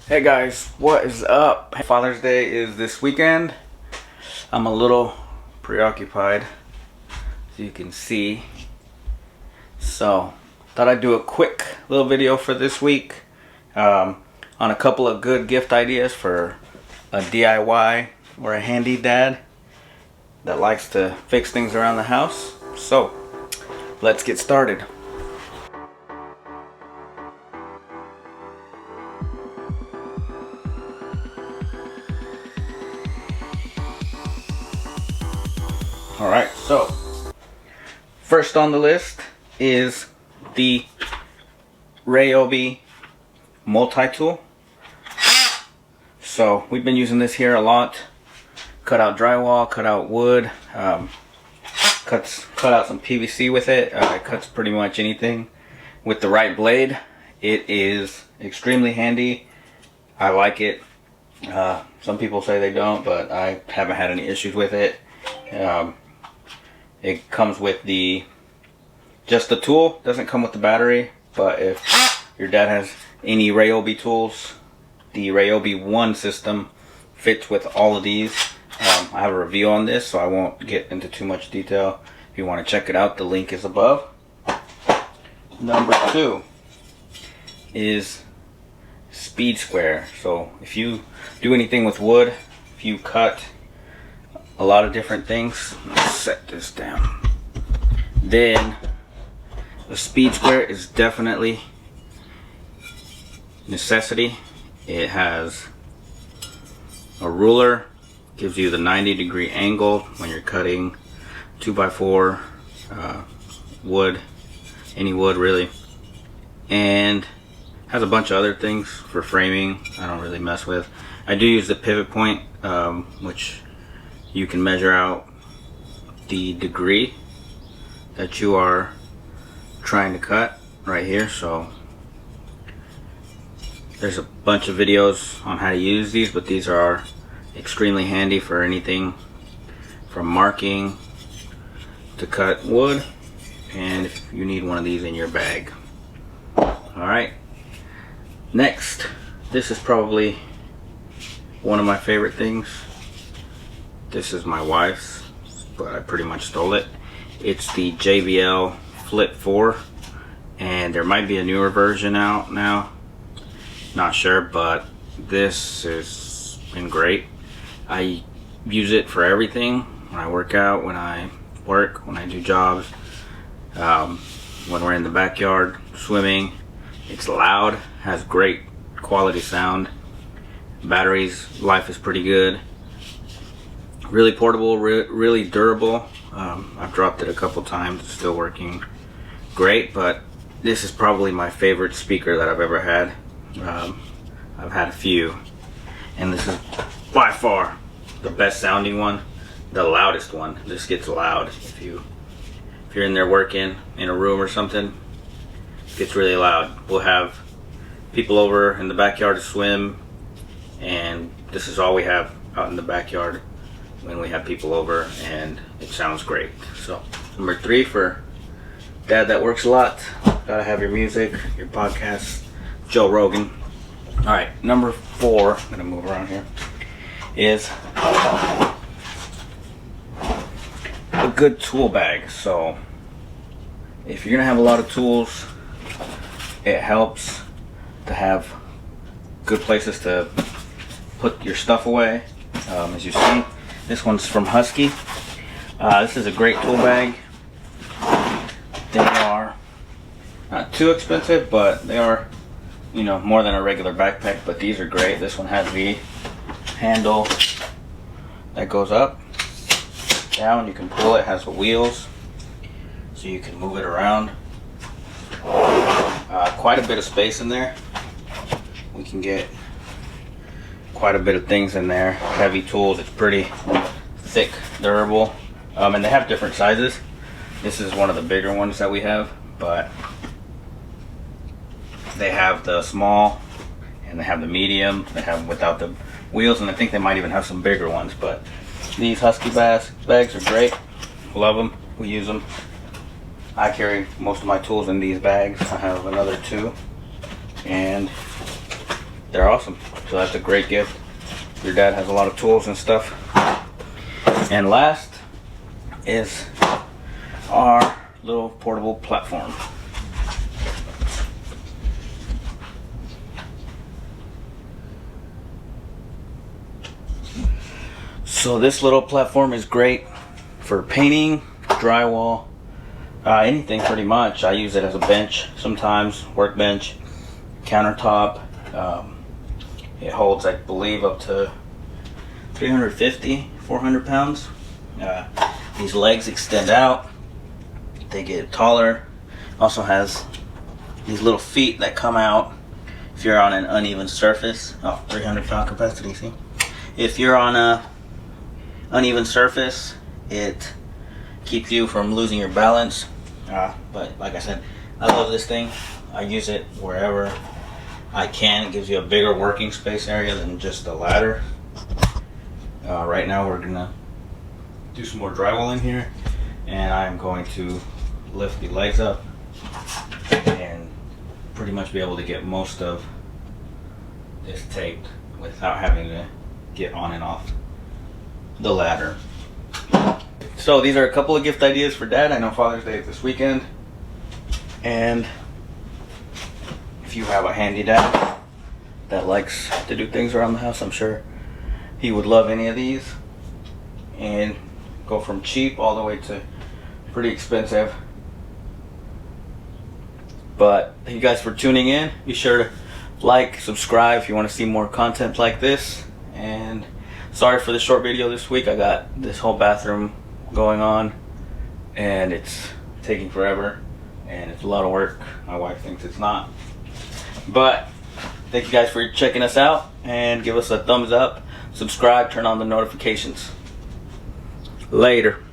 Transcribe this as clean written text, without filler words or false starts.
Hey guys, what is up? Father's Day is this weekend. I'm a little preoccupied, as you can see. So, thought I'd do a quick little video for this week on a couple of good gift ideas for a DIY or a handy dad that likes to fix things around the house. So, let's get started. Alright, so first on the list is the REA OB MultiTool. So we've been using this here a lot. Cut out drywall, cut out wood, cut out some PVC with it. It cuts pretty much anything with the right blade. It is extremely handy. I like it. Some people say they don't, but I haven't had any issues with it. It comes with just the tool, doesn't come with the battery, but if your dad has any REA OB tools, the REA OB 1 system fits with all of these. I have a review on this, so I won't get into too much detail. If you want to check it out, the link is above. Number 2 is Speed Square. So if you do anything with wood, if you cut a lot of different things, let's set this down, then the Speed Square is definitely necessity. It has a ruler, gives you the 90-degree angle when you're cutting 2x4 wood, any wood really, and has a bunch of other things for framing I don't really mess with. I do use the pivot point, which you can measure out the degree that you are trying to cut right here. So there's a bunch of videos on how to use these, but these are extremely handy for anything from marking to cut wood, and if you need one of these in your bag. Alright, next, this is probably one of my favorite things. This is my wife's, but I pretty much stole it. It's the JBL Flip 4, and there might be a newer version out now. Not sure, but this has been great. I use it for everything. When I work out, when I work, when I do jobs, when we're in the backyard swimming. It's loud, has great quality sound. Battery's life is pretty good. Really portable, really durable. I've dropped it a couple times, it's still working great, but this is probably my favorite speaker that I've ever had. I've had a few, and this is by far the best sounding one, the loudest one. This gets loud. If you're in there working in a room or something, it gets really loud. We'll have people over in the backyard to swim, and this is all we have out in the backyard when we have people over, and it sounds great. So number 3 for dad that works a lot, gotta have your music, your podcast, Joe Rogan. Alright, number 4, I'm gonna move around here, is a good tool bag. So if you're gonna have a lot of tools, it helps to have good places to put your stuff away. As you see, this one's from Husky. This is a great tool bag. They are not too expensive, but they are, you know, more than a regular backpack, but these are great. This one has the handle that goes up, down, you can pull it, has the wheels, so you can move it around. Quite a bit of space in there. We can get quite a bit of things in there. Heavy tools, it's pretty thick, durable, and they have different sizes. This is one of the bigger ones that we have, but they have the small and they have the medium. They have without the wheels, and I think they might even have some bigger ones. But these Husky bags are great. Love them. We use them. I carry most of my tools in these bags. I have another 2, and they're awesome. So that's a great gift. Your dad has a lot of tools and stuff. And last is our little portable platform. So this little platform is great for painting, drywall, anything pretty much. I use it as a bench sometimes, workbench, countertop. It holds, I believe, up to 350, 400 pounds. These legs extend out, they get taller. Also has these little feet that come out if you're on an uneven surface. 300 pound capacity, see? If you're on a uneven surface, it keeps you from losing your balance. But like I said, I love this thing. I use it wherever I can. It gives you a bigger working space area than just a ladder. Right now we're gonna do some more drywall in here, and I'm going to lift the legs up and pretty much be able to get most of this taped without having to get on and off the ladder. So these are a couple of gift ideas for Dad. I know Father's Day is this weekend, and if you have a handy dad that likes to do things around the house, I'm sure he would love any of these, and go from cheap all the way to pretty expensive. But thank you guys for tuning in. Be sure to like, subscribe if you want to see more content like this. And sorry for the short video this week. I got this whole bathroom going on and it's taking forever and it's a lot of work. My wife thinks it's not. But thank you guys for checking us out, and give us a thumbs up, subscribe, turn on the notifications. Later.